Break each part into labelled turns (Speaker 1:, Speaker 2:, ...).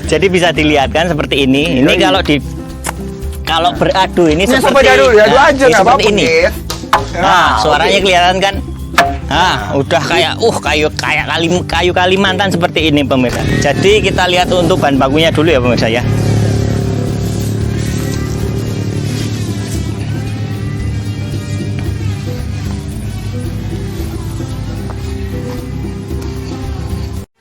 Speaker 1: Jadi bisa dilihat kan seperti ini. Ini kalau beradu ini seperti
Speaker 2: diadu aja nggak
Speaker 1: seperti
Speaker 2: apa-apa
Speaker 1: ini.
Speaker 2: Guys.
Speaker 1: Nah, suaranya kelihatan kan? Nah, udah kayak kayu Kalimantan seperti ini pemirsa. Jadi kita lihat untuk bahan bakunya dulu ya pemirsa ya.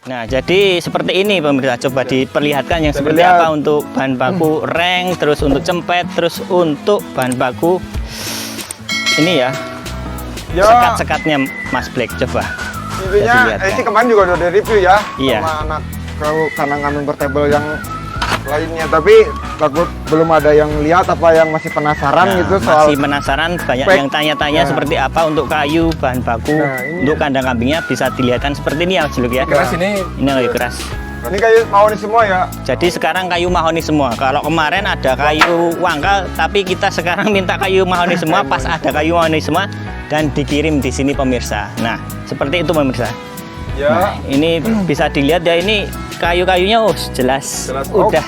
Speaker 1: Nah, jadi seperti ini pemirsa. Coba diperlihatkan yang seperti apa untuk bahan baku reng, terus untuk cempet, terus untuk bahan baku ini ya. Sekat-sekatnya Mas Black, coba.
Speaker 2: Intinya, sih kemarin juga udah review ya,
Speaker 1: iya,
Speaker 2: sama anak kandang kambing portable yang lainnya, tapi takut belum ada yang lihat apa yang masih penasaran gitu soal.
Speaker 1: Masih penasaran, banyak yang tanya-tanya seperti apa untuk kayu bahan baku untuk kandang kambingnya bisa dilihatkan seperti ini ya, Juluk ya.
Speaker 3: Keras ini
Speaker 1: kayu keras.
Speaker 2: Ini kayu mahoni semua ya.
Speaker 1: Jadi sekarang kayu mahoni semua. Kalau kemarin ada kayu wangkal, tapi kita sekarang minta kayu mahoni semua. Pas ada kayu mahoni semua dan dikirim di sini pemirsa. Nah, seperti itu pemirsa.
Speaker 2: Ya.
Speaker 1: Nah, ini bisa dilihat ya, ini kayu-kayunya jelas. Udah.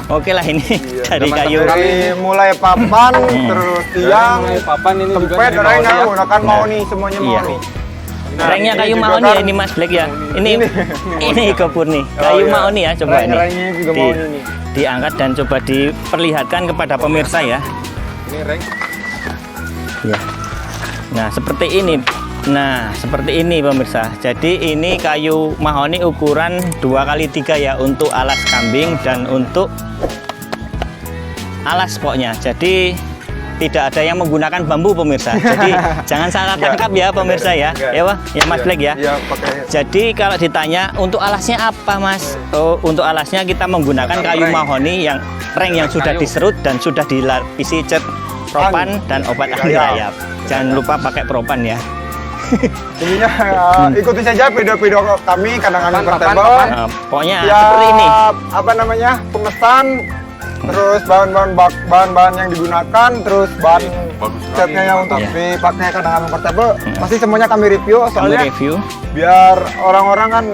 Speaker 1: Oke lah ini dari kayu.
Speaker 2: Dari mulai papan terus tiang,
Speaker 3: papan ini juga
Speaker 2: tempet, reng menggunakan mahoni semuanya mahoni.
Speaker 1: Rengnya kayu mahoni ya ini Mas Black ya. Ini kebun nih. Kayu mahoni ya, coba ini.
Speaker 2: Rengnya juga mahoni nih.
Speaker 1: Diangkat dan coba diperlihatkan kepada pemirsa ya.
Speaker 3: Ini reng.
Speaker 1: Ya. Nah, seperti ini. Nah, seperti ini pemirsa. Jadi ini kayu mahoni ukuran 2x3 ya untuk alas kambing dan untuk alas pokoknya. Jadi tidak ada yang menggunakan bambu pemirsa. Jadi jangan salah tangkap ya pemirsa ya. Ya Wah, ya Mas Black ya. Jadi kalau ditanya untuk alasnya apa Mas? Oh, untuk alasnya kita menggunakan kayu mahoni yang reng yang sudah diserut dan sudah dilapisi cat propan dan obat anti rayap. Jangan lupa pakai propan ya.
Speaker 2: Intinya ikuti saja video-video kami kandang-kambing portable.
Speaker 1: Pokoknya seperti ini.
Speaker 2: Apa namanya? Pemesan, terus bahan-bahan yang digunakan, terus bahan catnya yang untuk dipakai kandang-kambing portable. Pasti semuanya kami review soalnya biar orang-orang kan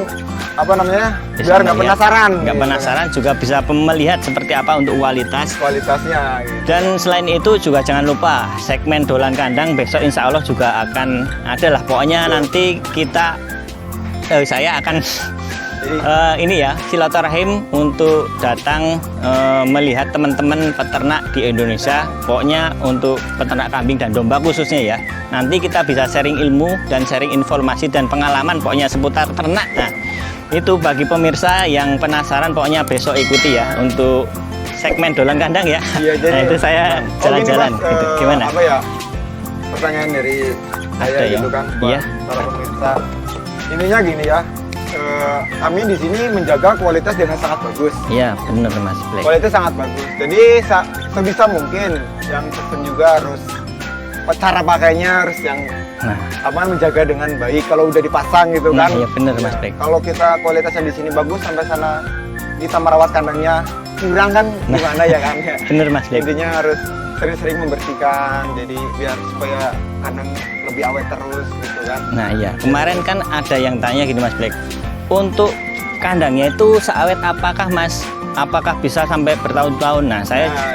Speaker 2: apa namanya? Biar nggak penasaran.
Speaker 1: Nggak penasaran juga bisa melihat seperti apa untuk kualitasnya.
Speaker 2: Gitu.
Speaker 1: Dan selain itu juga jangan lupa segmen dolan kandang besok insya Allah juga akan ada lah. Pokoknya nanti saya akan ini ya silaturahim untuk datang melihat teman-teman peternak di Indonesia. Pokoknya untuk peternak kambing dan domba khususnya ya. Nanti kita bisa sharing ilmu dan sharing informasi dan pengalaman pokoknya seputar ternak. Nah, itu bagi pemirsa yang penasaran pokoknya besok ikuti ya untuk segmen dolan kandang ya.
Speaker 2: Iya, jadi,
Speaker 1: nah itu saya jalan-jalan gitu. Gimana?
Speaker 2: Apa ya? Pertanyaan dari saya gitu kan buat para pemirsa. Ininya gini ya. Kami di sini menjaga kualitas dengan sangat bagus.
Speaker 1: Iya, benar Mas Black.
Speaker 2: Kualitas sangat bagus. Jadi sebisa mungkin yang pesen juga harus cara pakainya harus yang menjaga dengan baik kalau udah dipasang gitu kan.
Speaker 1: Iya benar Mas Black.
Speaker 2: Kalau kita kualitasnya di sini bagus sampai sana kita merawat kandangnya kurang kan gimana ya kan?
Speaker 1: Bener Mas Black.
Speaker 2: Intinya harus sering-sering membersihkan jadi biar supaya kandang lebih awet terus gitu kan.
Speaker 1: Nah iya, kemarin kan ada yang tanya gini Mas Black, untuk kandangnya itu seawet apakah Mas? Apakah bisa sampai bertahun-tahun? Nah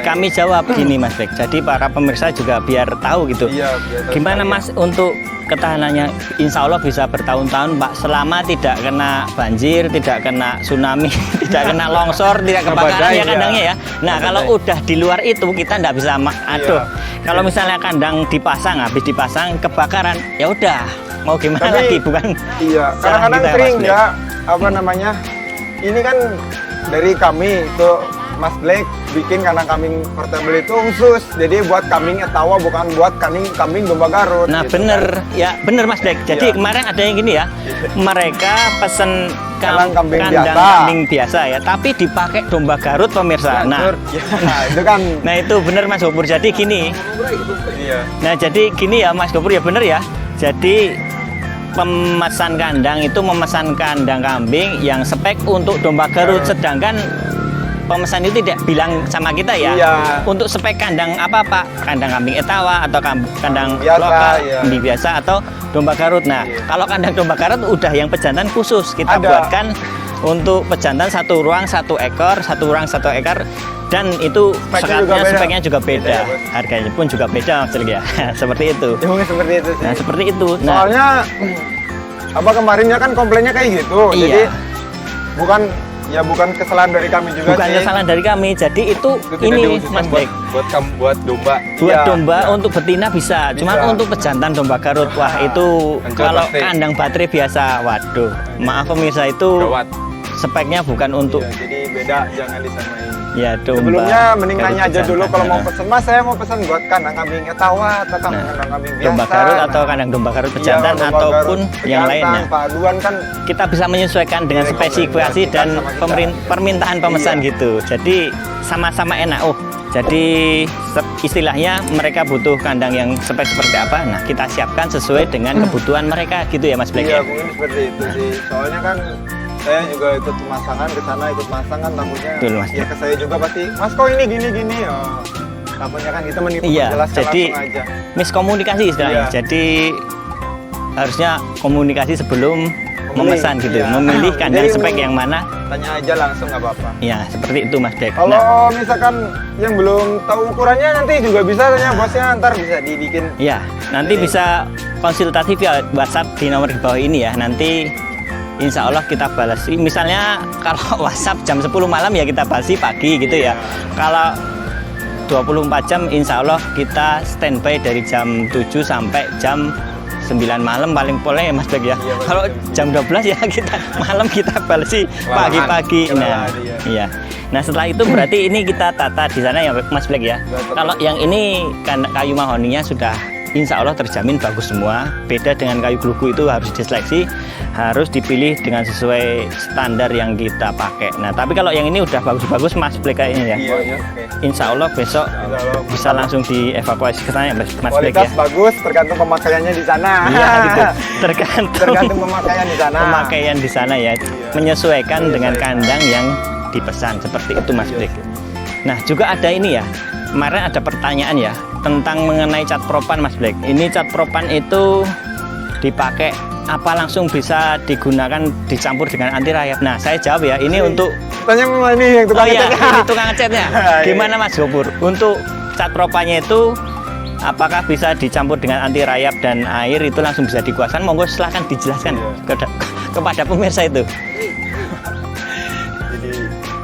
Speaker 1: kami jawab gini Mas Black, jadi para pemirsa juga biar tahu gitu.
Speaker 2: Iya,
Speaker 1: gimana Mas untuk ketahanannya? Insya Allah bisa bertahun-tahun Pak, selama tidak kena banjir, tidak kena tsunami, tidak kena longsor, tidak kebakaran ya kandangnya ya. Nah kalau udah di luar itu kita nggak bisa kalau misalnya kandang dipasang, habis dipasang kebakaran, ya udah mau gimana lagi, bukan?
Speaker 2: Iya, kadang-kadang sering ya apa namanya? Ini kan dari kami itu Mas Black bikin kandang kambing portable itu khusus, jadi buat kambing etawa bukan buat kambing domba Garut.
Speaker 1: Nah
Speaker 2: gitu
Speaker 1: bener
Speaker 2: kan.
Speaker 1: ya, bener Mas Black. Jadi kemarin ada yang gini ya, mereka pesen kandang kambing biasa ya, tapi dipakai domba Garut pemirsa. Nah
Speaker 2: itu kan.
Speaker 1: Nah itu bener Mas Gopur. Jadi gini. Nah jadi gini ya Mas Gopur ya, bener ya. Jadi pemesan kandang itu memesan kandang kambing yang spek untuk domba Garut, sedangkan pemesan itu tidak bilang sama kita ya untuk spek kandang apa Pak, kandang kambing etawa atau kandang lokal, kambing biasa atau domba Garut. Nah kalau kandang domba Garut udah yang pejantan khusus kita buatkan Untuk pejantan satu ruang 1 ekor, dan itu speknya juga beda, harganya pun juga beda Mas Blik ya. Seperti itu.
Speaker 2: Seperti itu sih.
Speaker 1: Nah, seperti itu. Nah,
Speaker 2: soalnya apa kemarinnya kan komplainnya kayak gitu.
Speaker 1: Iya.
Speaker 2: Jadi bukan kesalahan dari kami juga
Speaker 1: bukan
Speaker 2: sih.
Speaker 1: kesalahan dari kami. Jadi itu ini Mas Blik.
Speaker 3: Buat domba.
Speaker 1: Buat domba untuk betina bisa. Cuman untuk pejantan domba Garut, wah itu kalau kandang baterai biasa, waduh. Maaf pemirsa, itu
Speaker 3: Gawat.
Speaker 1: speknya bukan untuk
Speaker 2: Iya, jadi beda, jangan disamain.
Speaker 1: ya domba.
Speaker 2: Sebelumnya mending
Speaker 1: Garut
Speaker 2: nanya aja dulu
Speaker 1: pejantan.
Speaker 2: kalau mau pesen, Mas saya mau pesen buat kandang kambing etawa atau kandang kambing biasa.
Speaker 1: Domba Garut atau kandang domba Garut pejantan
Speaker 2: Iya, domba
Speaker 1: ataupun
Speaker 2: Garut,
Speaker 1: yang
Speaker 2: pejantan,
Speaker 1: lainnya.
Speaker 2: paduan kan
Speaker 1: Kita bisa menyesuaikan dengan
Speaker 2: Iya,
Speaker 1: spesifikasi
Speaker 2: rekomendasikan
Speaker 1: dan
Speaker 2: sama kita.
Speaker 1: permintaan pemesan
Speaker 2: Iya.
Speaker 1: gitu. Jadi sama-sama enak. Oh, jadi istilahnya mereka butuh kandang yang spek seperti apa. Nah, kita siapkan sesuai dengan kebutuhan mereka gitu ya Mas Black
Speaker 2: iya
Speaker 1: ya.
Speaker 2: mungkin seperti itu sih. Soalnya kan saya juga ikut pemasangan ke sana, ikut masang kan takutnya.
Speaker 1: Betul, Mas.
Speaker 2: Ya ke saya juga pasti, Mas kok ini gini. Oh, takutnya kan kita menipu
Speaker 1: Iya,
Speaker 2: jelaskan
Speaker 1: jadi
Speaker 2: langsung aja.
Speaker 1: miskomunikasi istilahnya.
Speaker 2: Iya.
Speaker 1: Jadi harusnya komunikasi sebelum memesan gitu,
Speaker 2: Iya.
Speaker 1: memilih kandang
Speaker 2: Jadi,
Speaker 1: spek yang mana.
Speaker 2: Tanya aja langsung nggak apa-apa.
Speaker 1: Ya, seperti itu Mas Black. Nah,
Speaker 2: Kalau misalkan yang belum tahu ukurannya nanti juga bisa tanya bosnya, ntar bisa dibikin.
Speaker 1: ya, nanti
Speaker 2: Jadi-
Speaker 1: bisa konsultasi via WhatsApp di nomor di bawah ini ya. Nanti insya Allah kita balas. Misalnya kalau WhatsApp jam 10 malam ya kita balasi pagi gitu ya. Kalau 24 jam insya Allah kita standby dari jam 7 sampai jam 9 malam paling boleh ya Mas Black ya.
Speaker 2: Iya,
Speaker 1: Kalau
Speaker 2: betul.
Speaker 1: jam 12 ya kita malam kita balasi pagi-pagi. Nah,
Speaker 2: Kelelahan,
Speaker 1: iya. Nah setelah itu berarti ini kita tata di sana ya Mas Black ya.
Speaker 2: Betul.
Speaker 1: Kalau yang ini kan kayu mahoninya sudah insya Allah terjamin bagus semua. Beda dengan kayu glugu itu harus diseleksi, harus dipilih dengan sesuai standar yang kita pakai. Nah tapi kalau yang ini udah bagus-bagus Mas Black kayaknya ya.
Speaker 2: Iya, oke.
Speaker 1: Insya Allah besok
Speaker 2: Allah.
Speaker 1: bisa langsung dievakuasi ke sana ya Mas Black
Speaker 2: Kualitas
Speaker 1: ya.
Speaker 2: bagus, tergantung pemakaiannya di sana.
Speaker 1: Iya gitu. Tergantung
Speaker 2: Tergantung pemakaian di sana.
Speaker 1: pemakaian di sana ya. Menyesuaikan dengan kandang yang dipesan seperti itu Mas Black. Nah juga ada ini ya. Kemarin ada pertanyaan ya tentang mengenai cat propan Mas Black. Ini cat propan itu dipakai apa langsung bisa digunakan dicampur dengan anti rayap. Nah saya jawab ya ini untuk
Speaker 2: Tanya mama ini yang
Speaker 1: oh
Speaker 2: tukang
Speaker 1: ya
Speaker 2: ngecatnya.
Speaker 1: ini tukang ngecatnya. Gimana Mas Gopur? Untuk cat propannya itu apakah bisa dicampur dengan anti rayap dan air itu langsung bisa dikuaskan? Monggo silahkan dijelaskan kepada pemirsa itu.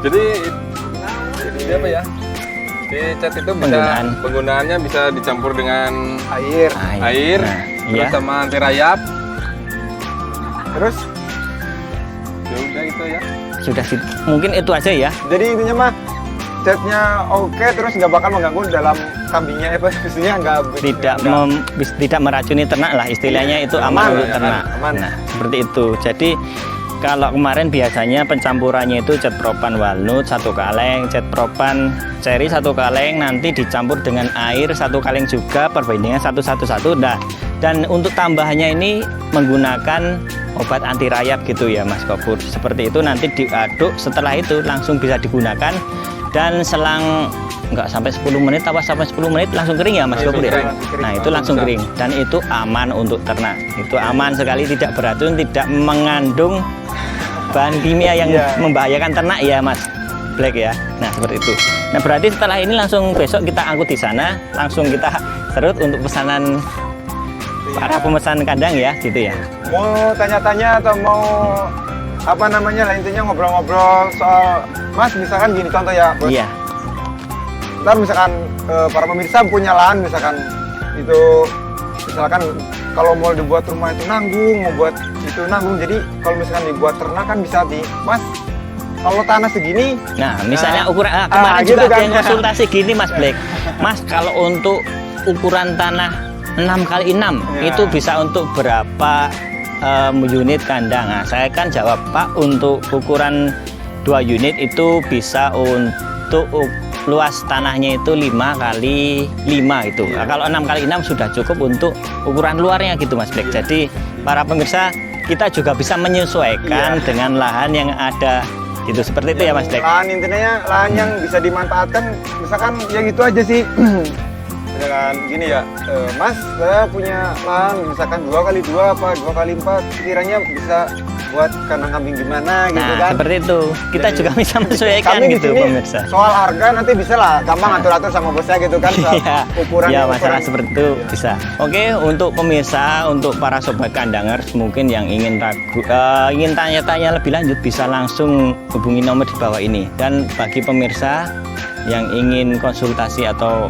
Speaker 3: Jadi apa ya? Di cat itu bisa penggunaannya bisa dicampur dengan
Speaker 2: Air.
Speaker 3: air,
Speaker 1: Nah,
Speaker 3: terus
Speaker 1: iya.
Speaker 3: sama anti rayap.
Speaker 2: Terus
Speaker 3: Ya udah itu ya.
Speaker 1: Sudah mungkin itu aja ya.
Speaker 2: jadi intinya mah catnya oke, terus nggak bakal mengganggu dalam kambingnya apa maksudnya
Speaker 1: tidak meracuni ternak lah istilahnya, itu aman
Speaker 2: Aman,
Speaker 1: untuk
Speaker 2: ya,
Speaker 1: ternak.
Speaker 2: aman.
Speaker 1: Nah seperti itu. Jadi kalau kemarin biasanya pencampurannya itu cat propan walnut 1 kaleng, cat propan ceri 1 kaleng, nanti dicampur dengan air 1 kaleng juga, perbandingan 1:1:1. Nah, dan untuk tambahannya ini menggunakan obat anti rayap gitu ya Mas Gopur. Seperti itu nanti diaduk, setelah itu langsung bisa digunakan dan selang nggak sampai 10 menit apa sampai 10 menit langsung kering ya Mas
Speaker 3: Langsung
Speaker 1: Gopur ya.
Speaker 3: kering.
Speaker 1: Nah itu langsung kering dan itu aman untuk ternak. Itu aman sekali, tidak beracun, tidak mengandung bahan kimia yang
Speaker 2: Iya.
Speaker 1: membahayakan ternak ya Mas Black ya. Nah seperti itu. Nah berarti setelah ini langsung besok kita angkut di sana, langsung kita serut untuk pesanan para pemesan kandang ya gitu ya.
Speaker 2: mau tanya-tanya atau mau apa namanya lah, intinya ngobrol-ngobrol soal Mas misalkan gini contoh ya bos.
Speaker 1: Iya.
Speaker 2: Ntar misalkan para pemirsa punya lahan misalkan itu, misalkan kalau mau dibuat rumah itu nanggung, mau buat itu nanggung, jadi kalau misalkan dibuat ternak kan bisa di Mas kalau tanah segini.
Speaker 1: Nah misalnya ukuran kemarin
Speaker 2: gitu
Speaker 1: juga ada
Speaker 2: kan.
Speaker 1: yang konsultasi gini Mas Black. Mas kalau untuk ukuran tanah 6x6
Speaker 2: Ya.
Speaker 1: itu bisa untuk berapa unit kandang? Nah, saya kan jawab Pak, untuk ukuran 2 unit itu bisa untuk luas tanahnya itu 5x5 itu. Nah, kalau 6x6 sudah cukup untuk ukuran luarnya gitu Mas Black. Jadi para pemirsa kita juga bisa menyesuaikan dengan lahan yang ada gitu, seperti itu ya Mas Black.
Speaker 2: Lahan intinya lahan yang bisa dimanfaatkan, misalkan ya gitu aja sih. Misalkan gini ya, Mas, saya punya lahan misalkan 2x2 apa 2x4, kiranya bisa buat kandang kambing gimana gitu
Speaker 1: Nah,
Speaker 2: kan.
Speaker 1: seperti itu. Kita
Speaker 2: Jadi,
Speaker 1: juga bisa menyesuaikan
Speaker 2: kami di
Speaker 1: gitu
Speaker 2: sini
Speaker 1: pemirsa.
Speaker 2: soal harga nanti bisa lah gampang atur-atur sama bosnya gitu kan, soal
Speaker 1: Iya,
Speaker 2: ukuran
Speaker 1: ya
Speaker 2: ukuran.
Speaker 1: masalah seperti itu
Speaker 2: Iya.
Speaker 1: bisa. Oke, untuk pemirsa, untuk para sobat kandangers mungkin yang ingin ragu, ingin tanya-tanya lebih lanjut bisa langsung hubungi nomor di bawah ini. Dan bagi pemirsa yang ingin konsultasi atau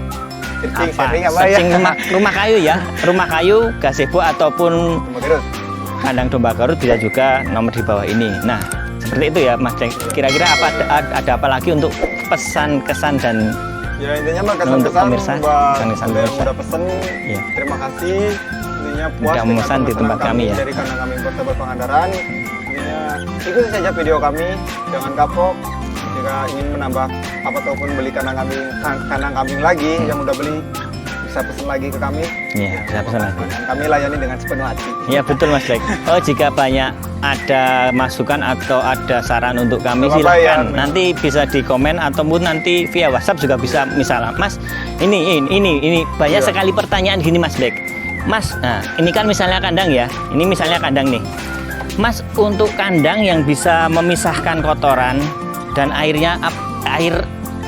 Speaker 2: Sharing apa ya?
Speaker 1: searching rumah kayu ya, rumah kayu, gazebo ataupun
Speaker 2: Cuma terus.
Speaker 1: kandang domba garut bisa juga nomor di bawah ini. Nah, seperti itu ya Mas Jack. Kira-kira ada apa lagi untuk pesan kesan dan
Speaker 2: Ya intinya mah
Speaker 1: Untuk
Speaker 2: kesan-kesan
Speaker 1: pemirsa,
Speaker 2: buat
Speaker 1: kesan-kesan
Speaker 2: yang
Speaker 1: pemirsa.
Speaker 2: udah pesen.
Speaker 1: Iya.
Speaker 2: Terima kasih. Intinya puas
Speaker 1: Udah
Speaker 2: dengan
Speaker 1: memesan di
Speaker 2: pemesanan
Speaker 1: tempat kami ya.
Speaker 2: Dari kandang kambing Portable Pangandaran. Intinya ikuti saja video kami, jangan kapok. Jika ingin menambah apa ataupun beli kandang kambing lagi yang udah beli bisa pesen lagi ke kami.
Speaker 1: ya bisa pesan lagi.
Speaker 2: Dan kami layani dengan sepenuh hati.
Speaker 1: Ya betul Mas Jack. Oh, jika banyak ada masukan atau ada saran untuk kami
Speaker 2: Nggak apa-apa
Speaker 1: silakan.
Speaker 2: ya.
Speaker 1: Nanti bisa di komen ataupun nanti via WhatsApp juga bisa. Misalnya, Mas, ini banyak
Speaker 2: Iya.
Speaker 1: sekali pertanyaan gini Mas Jack. Mas, nah ini kan misalnya kandang ya. Ini misalnya kandang nih. Mas, untuk kandang yang bisa memisahkan kotoran dan airnya air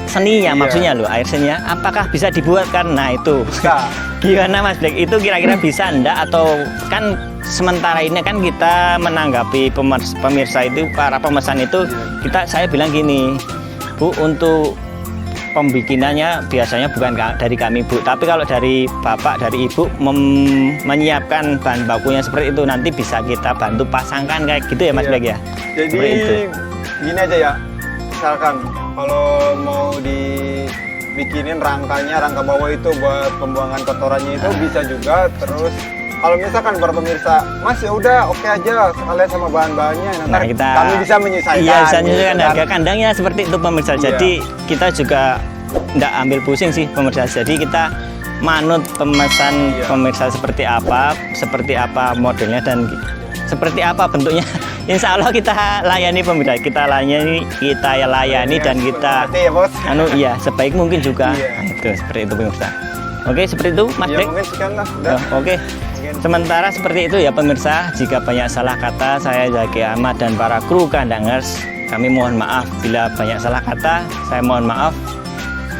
Speaker 1: seninya
Speaker 2: Iya.
Speaker 1: maksudnya loh, air seninya apakah bisa dibuatkan? Nah, itu.
Speaker 2: Bisa.
Speaker 1: Gimana Mas Black? Itu kira-kira bisa enggak atau kan sementara ini kan kita menanggapi pemirsa itu, para pemesan itu saya bilang gini, Bu, untuk pembikinannya biasanya bukan dari kami Bu, tapi kalau dari Bapak, dari Ibu menyiapkan bahan bakunya seperti itu nanti bisa kita bantu pasangkan kayak gitu ya Mas
Speaker 2: Iya.
Speaker 1: Black ya.
Speaker 2: Jadi
Speaker 1: Seperti itu.
Speaker 2: gini aja ya, misalkan kalau mau dibikinin rangka bawah itu buat pembuangan kotorannya itu bisa juga. Terus kalau misalkan para pemirsa, Mas ya udah oke aja sekalian sama bahan-bahannya, nanti kami bisa menyesuaikan.
Speaker 1: Iya, bisa menyesuaikan
Speaker 2: gitu kan.
Speaker 1: harga kandangnya seperti itu pemirsa.
Speaker 2: Iya.
Speaker 1: Jadi kita juga enggak ambil pusing sih pemirsa. Jadi kita manut pemesan
Speaker 2: Iya.
Speaker 1: pemirsa seperti apa modelnya dan seperti apa bentuknya. Insya Allah kita layani pemirsa, kita layani dan kita
Speaker 2: Seperti ya bos.
Speaker 1: iya sebaik mungkin juga.
Speaker 2: Iya.
Speaker 1: Nah, itu seperti itu pemirsa. Oke, seperti itu Mas
Speaker 2: Ya
Speaker 1: Black.
Speaker 2: mungkin sekian lah. Udah.
Speaker 1: Oh, oke.
Speaker 2: Mungkin.
Speaker 1: Sementara seperti itu ya pemirsa, jika banyak salah kata saya Zaki Ahmad dan para kru kandangers, kami mohon maaf bila banyak salah kata, saya mohon maaf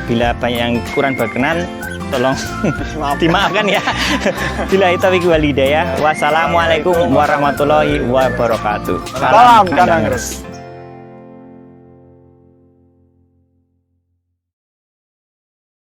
Speaker 1: bila banyak yang kurang berkenan, tolong dimaafkan ya. Bila itu wal hidayah. Wassalamualaikum warahmatullahi wabarakatuh.
Speaker 2: Salam kandangers.